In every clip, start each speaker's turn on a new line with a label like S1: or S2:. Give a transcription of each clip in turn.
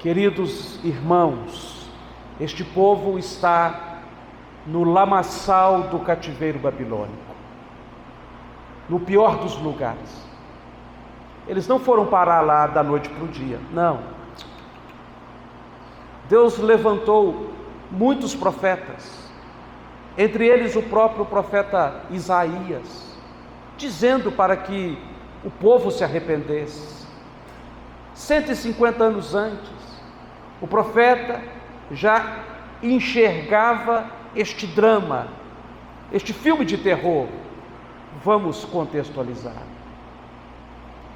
S1: Queridos irmãos, este povo está no lamaçal do cativeiro babilônico, no pior dos lugares. Eles não foram parar lá da noite para o dia, não. Deus levantou muitos profetas, entre eles o próprio profeta Isaías, dizendo para que o povo se arrependesse. 150 anos antes, o profeta já enxergava este drama, este filme de terror. Vamos contextualizar.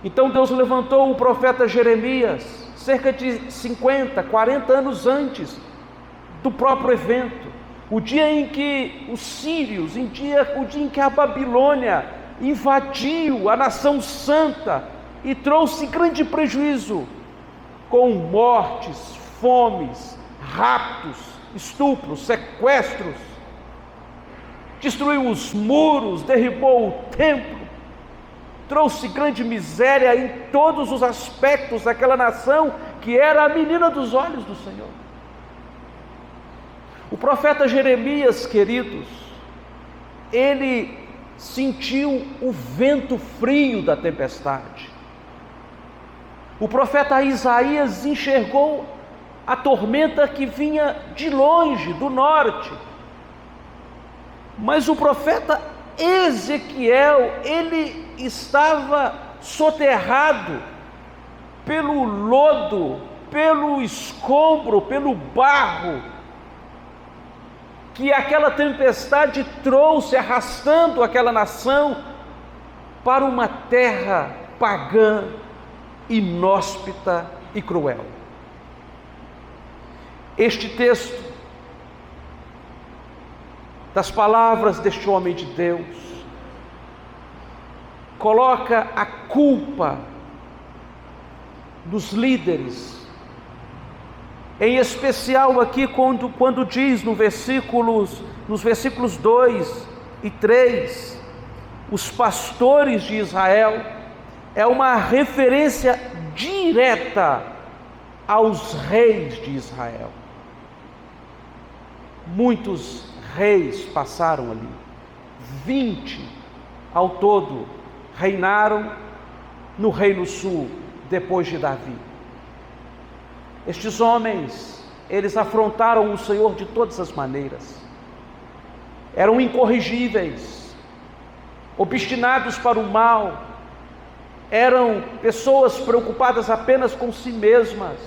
S1: Então Deus levantou o profeta Jeremias, cerca de 50, 40 anos antes do próprio evento, o dia em que os sírios, o dia em que a Babilônia invadiu a nação santa e trouxe grande prejuízo, com mortes, fomes, raptos, estupros, sequestros, destruiu os muros, derribou o templo, trouxe grande miséria em todos os aspectos daquela nação que era a menina dos olhos do Senhor. O profeta Jeremias, queridos, ele sentiu o vento frio da tempestade. O profeta Isaías enxergou a tormenta que vinha de longe, do norte. Mas o profeta Ezequiel, ele estava soterrado pelo lodo, pelo escombro, pelo barro que aquela tempestade trouxe, arrastando aquela nação para uma terra pagã, inóspita e cruel. Este texto, das palavras deste homem de Deus, coloca a culpa dos líderes, em especial aqui quando diz nos versículos 2 e 3, os pastores de Israel, é uma referência direta aos reis de Israel. Muitos reis passaram ali, 20 ao todo reinaram no Reino Sul depois de Davi. Estes homens, eles afrontaram o Senhor de todas as maneiras, eram incorrigíveis, obstinados para o mal, eram pessoas preocupadas apenas com si mesmas,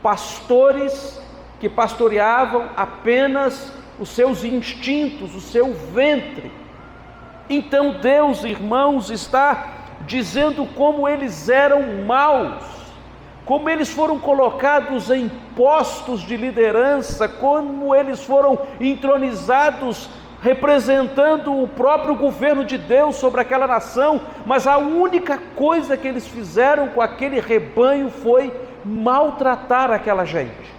S1: pastores que pastoreavam apenas os seus instintos, o seu ventre. Então Deus, irmãos, está dizendo como eles eram maus, como eles foram colocados em postos de liderança, como eles foram entronizados, representando o próprio governo de Deus sobre aquela nação, mas a única coisa que eles fizeram com aquele rebanho foi maltratar aquela gente.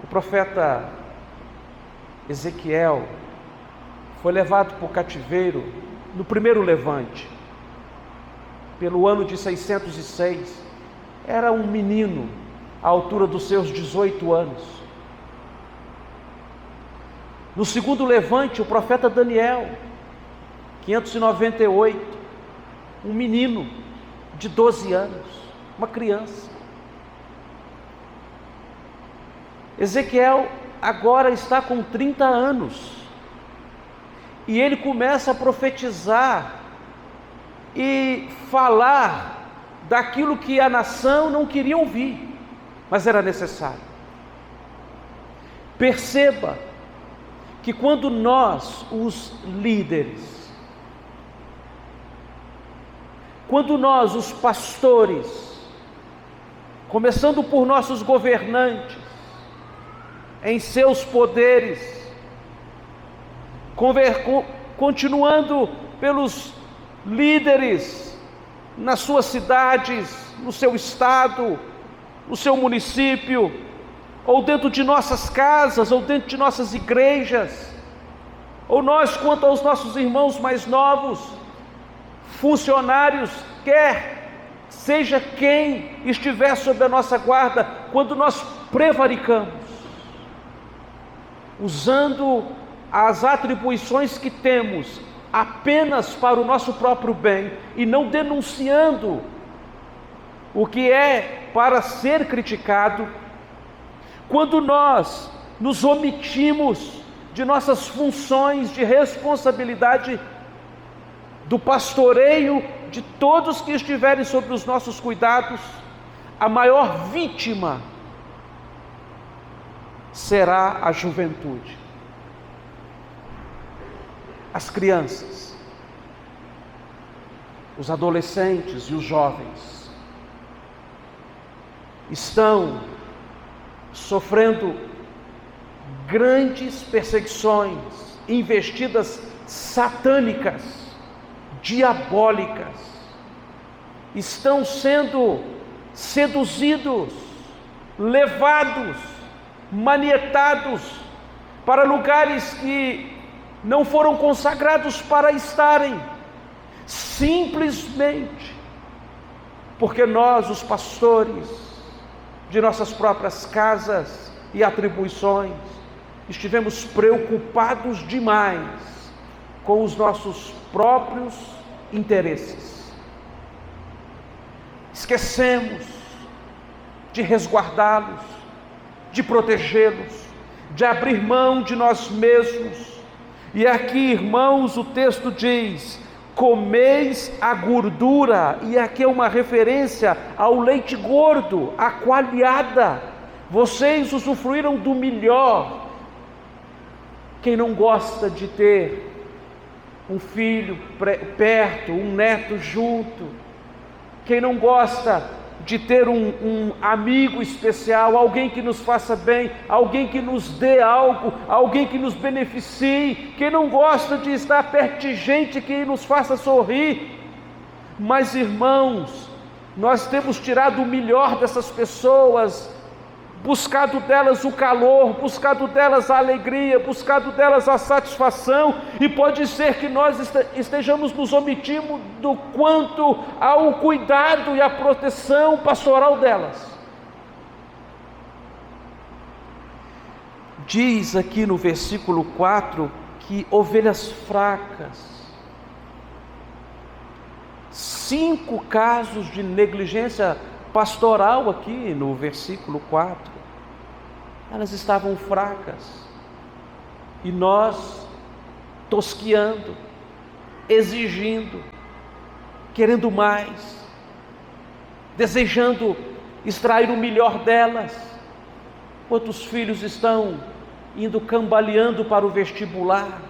S1: O profeta Ezequiel foi levado para o cativeiro no primeiro levante, pelo ano de 606, era um menino, à altura dos seus 18 anos. No segundo levante, o profeta Daniel, 598, um menino de 12 anos, uma criança. Ezequiel agora está com 30 anos, e ele começa a profetizar e falar daquilo que a nação não queria ouvir, mas era necessário. Perceba que quando nós, os líderes, quando nós, os pastores, começando por nossos governantes, em seus poderes, continuando pelos líderes nas suas cidades, no seu estado, no seu município, ou dentro de nossas casas, ou dentro de nossas igrejas, ou nós quanto aos nossos irmãos mais novos, funcionários, quer seja quem estiver sob a nossa guarda, quando nós prevaricamos, usando as atribuições que temos apenas para o nosso próprio bem e não denunciando o que é para ser criticado, quando nós nos omitimos de nossas funções de responsabilidade do pastoreio de todos que estiverem sob os nossos cuidados, a maior vítima será a juventude, as crianças, os adolescentes e os jovens estão sofrendo grandes perseguições, investidas satânicas, diabólicas, estão sendo seduzidos, levados, manietados para lugares que não foram consagrados para estarem, simplesmente porque nós, os pastores de nossas próprias casas e atribuições, estivemos preocupados demais com os nossos próprios interesses. Esquecemos de resguardá-los, de protegê-los, de abrir mão de nós mesmos. E aqui, irmãos, o texto diz: comeis a gordura, e aqui é uma referência ao leite gordo, a coalhada. Vocês usufruíram do melhor. Quem não gosta de ter um filho perto, um neto junto? Quem não gosta de ter um amigo especial, alguém que nos faça bem, alguém que nos dê algo, alguém que nos beneficie? Quem não gosta de estar perto de gente que nos faça sorrir? Mas, irmãos, nós temos tirado o melhor dessas pessoas, buscado delas o calor, buscado delas a alegria, buscado delas a satisfação, e pode ser que nós estejamos nos omitindo do quanto ao cuidado e à proteção pastoral delas. Diz aqui no versículo 4 que ovelhas fracas, 5 casos de negligência pastoral aqui no versículo 4, elas estavam fracas, e nós tosquiando, exigindo, querendo mais, desejando extrair o melhor delas. Quantos filhos estão indo cambaleando para o vestibular,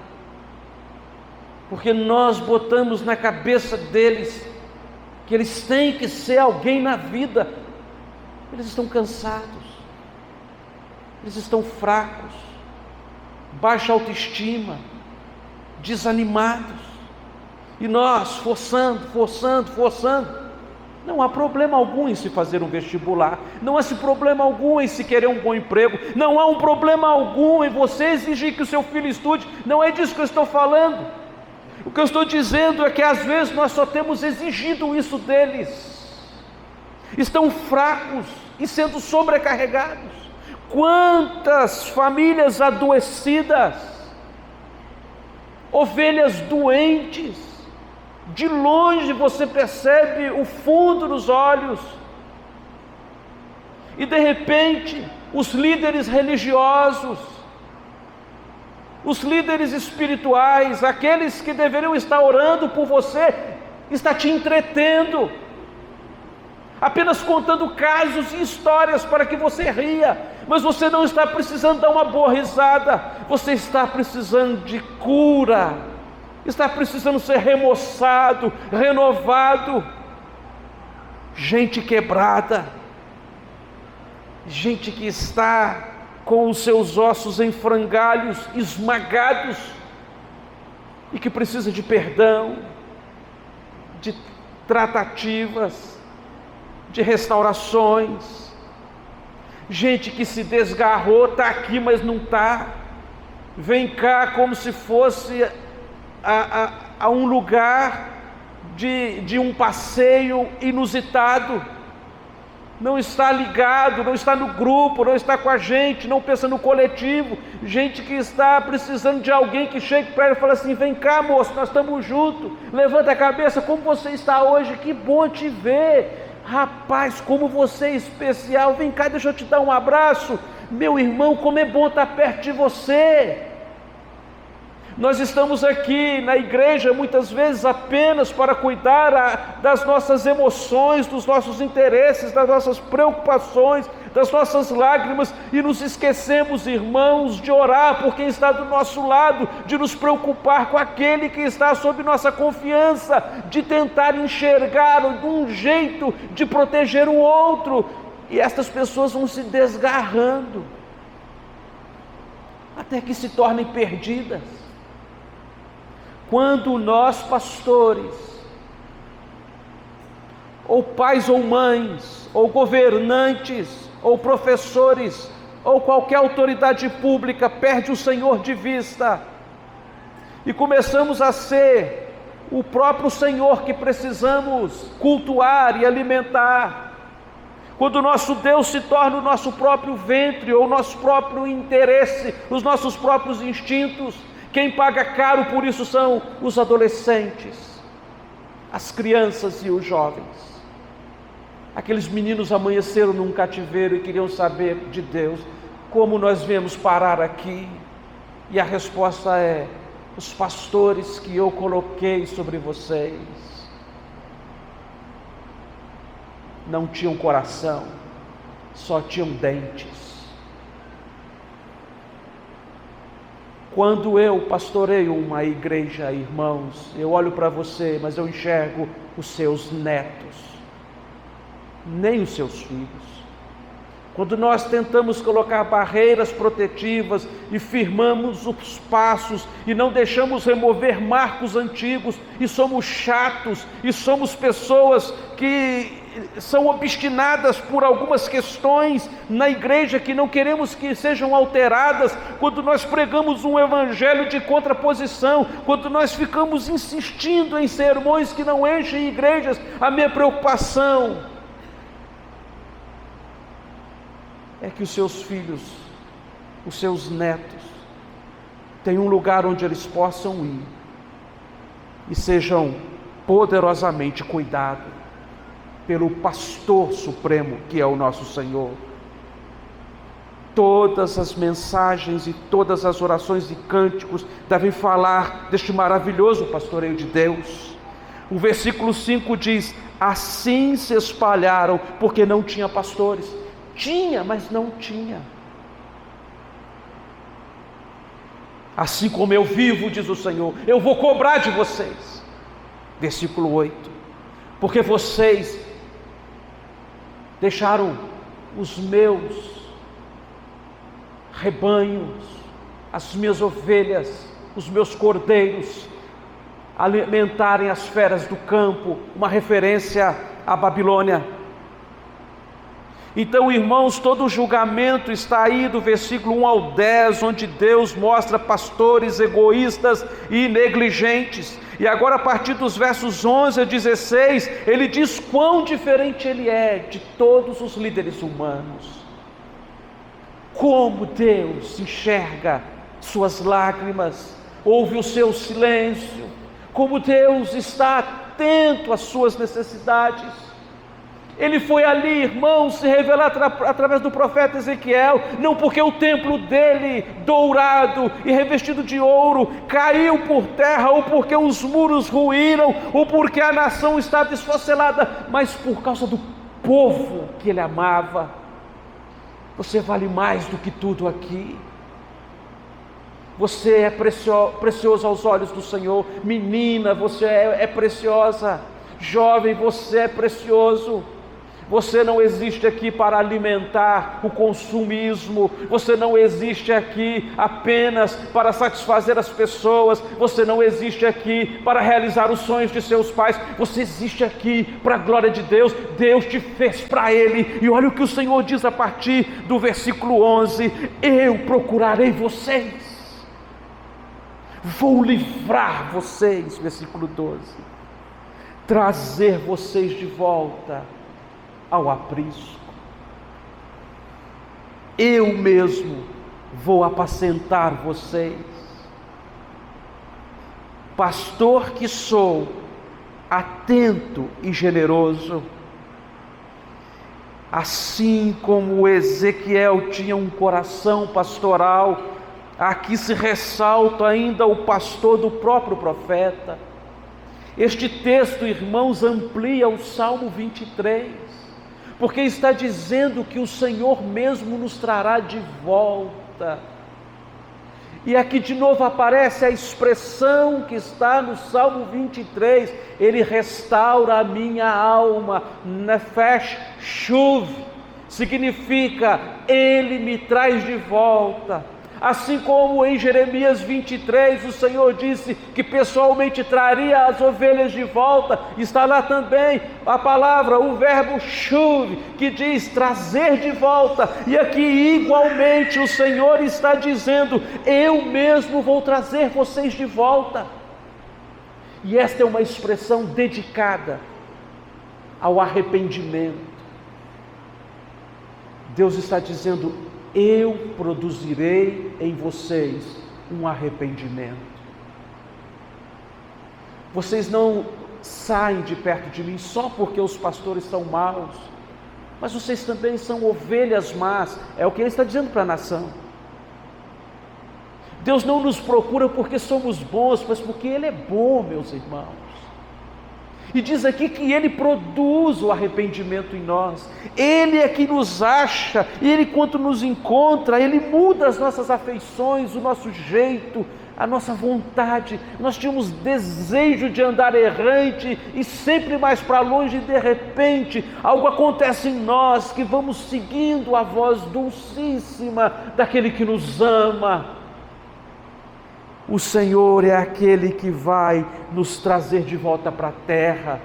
S1: porque nós botamos na cabeça deles que eles têm que ser alguém na vida. Eles estão cansados, eles estão fracos, baixa autoestima, desanimados, e nós forçando. Não há problema algum em se fazer um vestibular, não há problema algum em se querer um bom emprego, não há um problema algum em você exigir que o seu filho estude. Não é disso que eu estou falando. O que eu estou dizendo é que às vezes nós só temos exigido isso deles. Estão fracos e sendo sobrecarregados. Quantas famílias adoecidas, ovelhas doentes, de longe você percebe o fundo dos olhos, e de repente os líderes religiosos, os líderes espirituais, aqueles que deveriam estar orando por você, está te entretendo, apenas contando casos e histórias para que você ria, mas você não está precisando dar uma boa risada, você está precisando de cura, está precisando ser remoçado, renovado. Gente quebrada, gente que está com os seus ossos em frangalhos, esmagados, e que precisa de perdão, de tratativas, de restaurações. Gente que se desgarrou, está aqui mas não está, vem cá como se fosse a um lugar de um passeio inusitado, não está ligado, não está no grupo, não está com a gente, não pensa no coletivo, gente que está precisando de alguém que chegue para ele e fala assim: vem cá, moço, nós estamos juntos, levanta a cabeça, como você está hoje, que bom te ver, rapaz, como você é especial, vem cá, deixa eu te dar um abraço, meu irmão, como é bom estar perto de você. Nós estamos aqui na igreja muitas vezes apenas para cuidar das nossas emoções, dos nossos interesses, das nossas preocupações, das nossas lágrimas, e nos esquecemos, irmãos, de orar por quem está do nosso lado, de nos preocupar com aquele que está sob nossa confiança, de tentar enxergar um jeito de proteger o outro, e estas pessoas vão se desgarrando, até que se tornem perdidas. Quando nós, pastores, ou pais ou mães, ou governantes, ou professores, ou qualquer autoridade pública, perde o Senhor de vista, e começamos a ser o próprio Senhor que precisamos cultuar e alimentar, quando o nosso Deus se torna o nosso próprio ventre, ou o nosso próprio interesse, os nossos próprios instintos, quem paga caro por isso são os adolescentes, as crianças e os jovens. Aqueles meninos amanheceram num cativeiro e queriam saber de Deus: como nós viemos parar aqui? E a resposta é: os pastores que eu coloquei sobre vocês não tinham coração, só tinham dentes. Quando eu pastoreio uma igreja, irmãos, eu olho para você, mas eu enxergo os seus netos, nem os seus filhos. Quando nós tentamos colocar barreiras protetivas e firmamos os passos e não deixamos remover marcos antigos, e somos chatos, e somos pessoas que são obstinadas por algumas questões na igreja que não queremos que sejam alteradas, quando nós pregamos um evangelho de contraposição, quando nós ficamos insistindo em sermões que não enchem igrejas, a minha preocupação é que os seus filhos, os seus netos, tenham um lugar onde eles possam ir e sejam poderosamente cuidados pelo pastor supremo que é o nosso Senhor. Todas as mensagens e todas as orações e cânticos devem falar deste maravilhoso pastoreio de Deus. O versículo 5 diz: assim se espalharam, porque não tinha pastores. Tinha, mas não tinha. Assim como eu vivo, diz o Senhor, eu vou cobrar de vocês. Versículo 8: porque vocês deixaram os meus rebanhos, as minhas ovelhas, os meus cordeiros, alimentarem as feras do campo, uma referência à Babilônia. Então, irmãos, todo o julgamento está aí do versículo 1 ao 10, onde Deus mostra pastores egoístas e negligentes. E agora, a partir dos versos 11 a 16, ele diz quão diferente ele é de todos os líderes humanos. Como Deus enxerga suas lágrimas, ouve o seu silêncio, como Deus está atento às suas necessidades. Ele foi ali, irmãos, se revelar através do profeta Ezequiel, não porque o templo dele, dourado e revestido de ouro, caiu por terra, ou porque os muros ruíram, ou porque a nação estava esfacelada, mas por causa do povo que ele amava. Você vale mais do que tudo aqui. Você é precioso aos olhos do Senhor. Menina, você é preciosa. Jovem, você é precioso. Você não existe aqui para alimentar o consumismo, você não existe aqui apenas para satisfazer as pessoas, você não existe aqui para realizar os sonhos de seus pais, você existe aqui para a glória de Deus. Deus te fez para Ele, e olha o que o Senhor diz a partir do versículo 11: eu procurarei vocês, vou livrar vocês, versículo 12, trazer vocês de volta ao aprisco. Eu mesmo vou apacentar vocês. Pastor que sou, atento e generoso. Assim como Ezequiel tinha um coração pastoral, aqui se ressalta ainda o pastor do próprio profeta. Este texto, irmãos, amplia o Salmo 23, porque está dizendo que o Senhor mesmo nos trará de volta. E aqui de novo aparece a expressão que está no Salmo 23, Ele restaura a minha alma, Nefesh Shuv, significa, Ele me traz de volta. Assim como em Jeremias 23, o Senhor disse que pessoalmente traria as ovelhas de volta, está lá também a palavra, o verbo shuv, que diz trazer de volta, e aqui igualmente o Senhor está dizendo, eu mesmo vou trazer vocês de volta. E esta é uma expressão dedicada ao arrependimento. Deus está dizendo, eu produzirei em vocês um arrependimento. Vocês não saem de perto de mim só porque os pastores são maus, mas vocês também são ovelhas más, é o que Ele está dizendo para a nação. Deus não nos procura porque somos bons, mas porque Ele é bom, meus irmãos. E diz aqui que Ele produz o arrependimento em nós. Ele é que nos acha, Ele quando nos encontra, Ele muda as nossas afeições, o nosso jeito, a nossa vontade. Nós tínhamos desejo de andar errante e sempre mais para longe, e de repente algo acontece em nós, que vamos seguindo a voz dulcíssima daquele que nos ama. O Senhor é aquele que vai nos trazer de volta para a terra.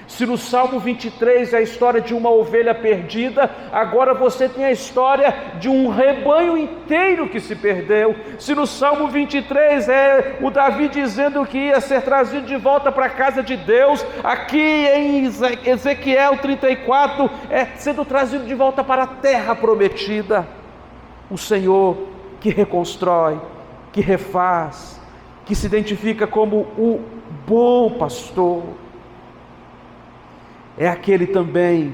S1: Se no Salmo 23 é a história de uma ovelha perdida, agora você tem a história de um rebanho inteiro que se perdeu. Se no Salmo 23 é o Davi dizendo que ia ser trazido de volta para a casa de Deus, aqui em Ezequiel 34 é sendo trazido de volta para a terra prometida. O Senhor que reconstrói, que refaz, que se identifica como o bom pastor, é aquele também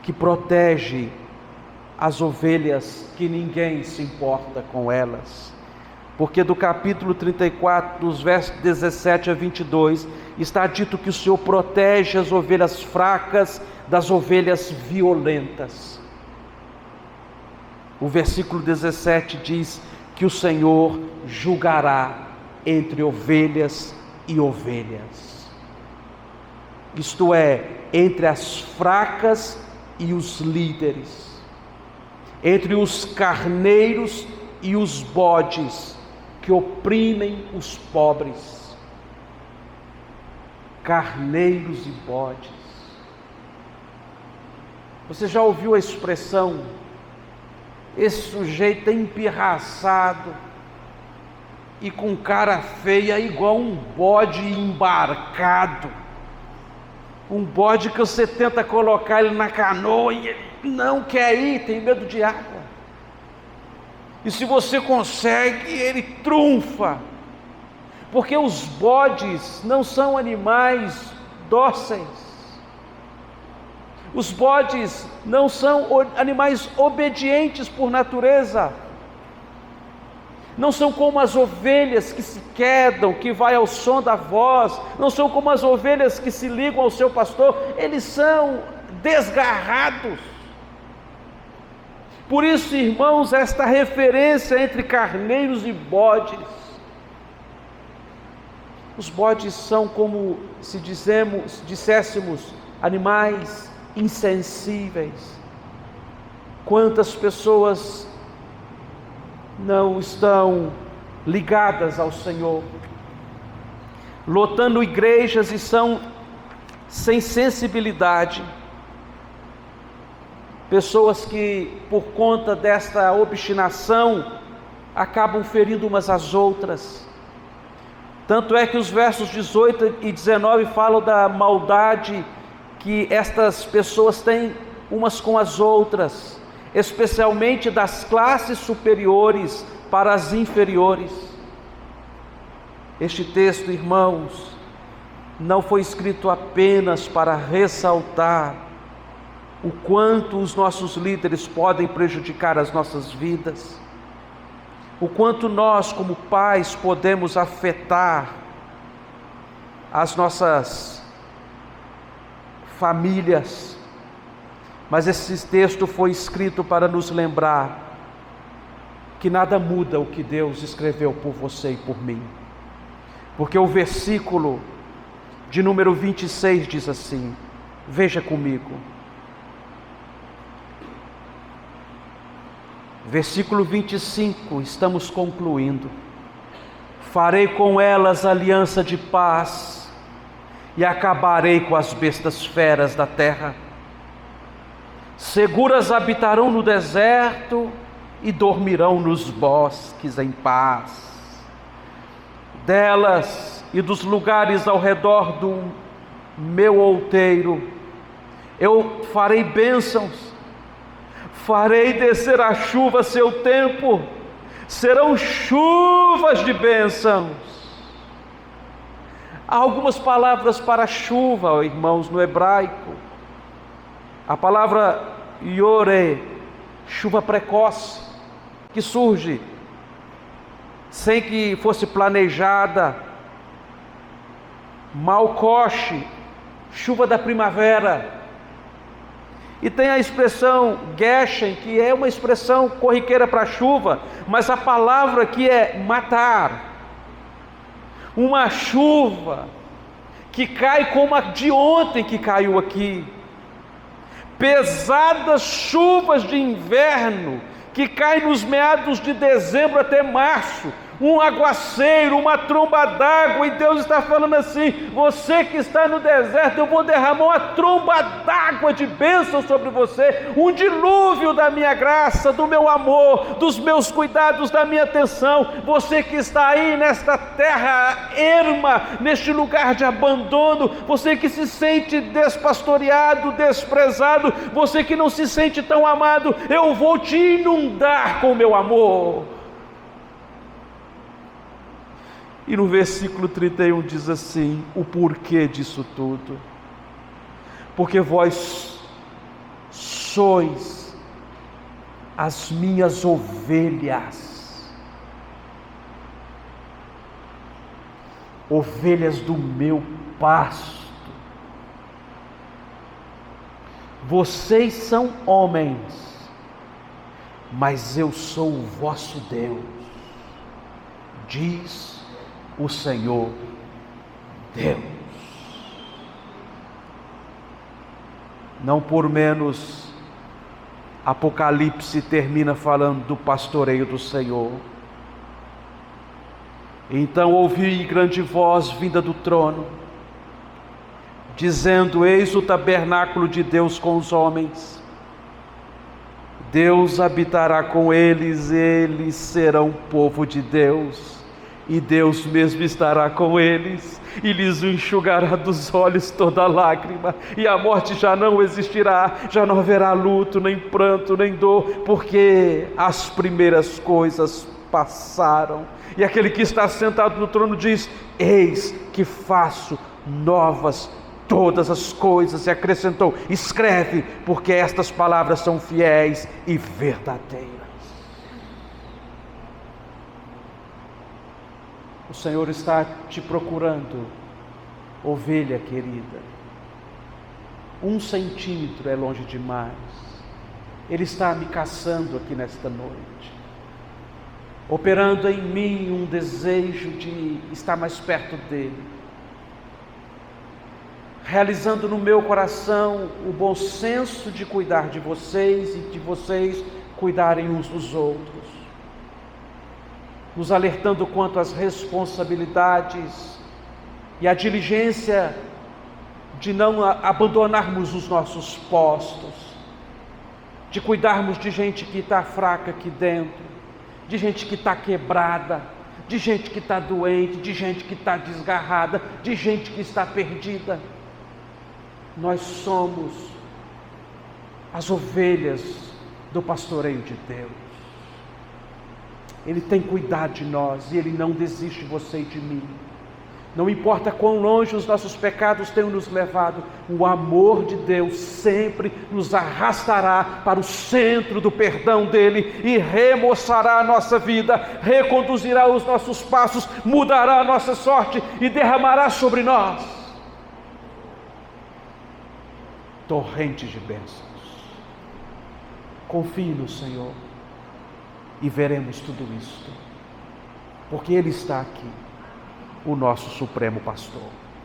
S1: que protege as ovelhas, que ninguém se importa com elas, porque do capítulo 34, dos versos 17 a 22, está dito que o Senhor protege as ovelhas fracas das ovelhas violentas. O versículo 17 diz que o Senhor julgará entre ovelhas e ovelhas, isto é, entre as fracas e os líderes, entre os carneiros e os bodes que oprimem os pobres. Carneiros e bodes. Você já ouviu a expressão, esse sujeito é empirraçado e com cara feia, igual um bode embarcado, um bode que você tenta colocar ele na canoa e ele não quer ir, tem medo de água, e se você consegue, ele trunfa, porque os bodes não são animais dóceis, os bodes não são animais obedientes por natureza, não são como as ovelhas que se quedam, que vai ao som da voz, não são como as ovelhas que se ligam ao seu pastor, eles são desgarrados. Por isso, irmãos, esta referência entre carneiros e bodes. Os bodes são como se disséssemos, animais insensíveis. Quantas pessoas não estão ligadas ao Senhor, lotando igrejas e são sem sensibilidade, pessoas que por conta desta obstinação acabam ferindo umas às outras. Tanto é que os versos 18 e 19 falam da maldade que estas pessoas têm umas com as outras, especialmente das classes superiores para as inferiores. Este texto, irmãos, não foi escrito apenas para ressaltar o quanto os nossos líderes podem prejudicar as nossas vidas, o quanto nós, como pais, podemos afetar as nossas famílias, mas esse texto foi escrito para nos lembrar que nada muda o que Deus escreveu por você e por mim, porque o versículo de número 26 diz assim, veja comigo, versículo 25, estamos concluindo. Farei com elas aliança de paz e acabarei com as bestas feras da terra. Seguras habitarão no deserto e dormirão nos bosques em paz. Delas e dos lugares ao redor do meu outeiro eu farei bênçãos. Farei descer a chuva a seu tempo, serão chuvas de bênçãos. Há algumas palavras para chuva, irmãos, no hebraico. A palavra yore, chuva precoce, que surge sem que fosse planejada. Malcoche, chuva da primavera. E tem a expressão geshem, que é uma expressão corriqueira para chuva, mas a palavra aqui é matar. Uma chuva que cai como a de ontem que caiu aqui. Pesadas chuvas de inverno que caem nos meados de dezembro até março. Um aguaceiro, uma tromba d'água, e Deus está falando assim: você que está no deserto, eu vou derramar uma tromba d'água de bênção sobre você, um dilúvio da minha graça, do meu amor, dos meus cuidados, da minha atenção. Você que está aí nesta terra erma, neste lugar de abandono, você que se sente despastoreado, desprezado, você que não se sente tão amado, eu vou te inundar com o meu amor. E no versículo 31 diz assim, o porquê disso tudo: porque vós sois as minhas ovelhas, ovelhas do meu pasto. Vocês são homens, mas eu sou o vosso Deus, diz o Senhor Deus. Não por menos, Apocalipse termina falando do pastoreio do Senhor. Então ouvi grande voz vinda do trono, dizendo: eis o tabernáculo de Deus com os homens. Deus habitará com eles, eles serão povo de Deus. E Deus mesmo estará com eles, e lhes enxugará dos olhos toda lágrima, e a morte já não existirá, já não haverá luto, nem pranto, nem dor, porque as primeiras coisas passaram. E aquele que está sentado no trono diz: eis que faço novas todas as coisas, e acrescentou: escreve, porque estas palavras são fiéis e verdadeiras. O Senhor está te procurando, ovelha querida. 1 centímetro é longe demais. Ele está me caçando aqui nesta noite, operando em mim um desejo de estar mais perto dele, realizando no meu coração o bom senso de cuidar de vocês e de vocês cuidarem uns dos outros, nos alertando quanto às responsabilidades e a diligência de não abandonarmos os nossos postos, de cuidarmos de gente que está fraca aqui dentro, de gente que está quebrada, de gente que está doente, de gente que está desgarrada, de gente que está perdida. Nós somos as ovelhas do pastoreio de Deus. Ele tem cuidado de nós e Ele não desiste de você e de mim. Não importa quão longe os nossos pecados tenham nos levado, o amor de Deus sempre nos arrastará para o centro do perdão dEle e remoçará a nossa vida, reconduzirá os nossos passos, mudará a nossa sorte e derramará sobre nós torrentes de bênçãos. Confie no Senhor e veremos tudo isto, porque Ele está aqui, o nosso Supremo Pastor.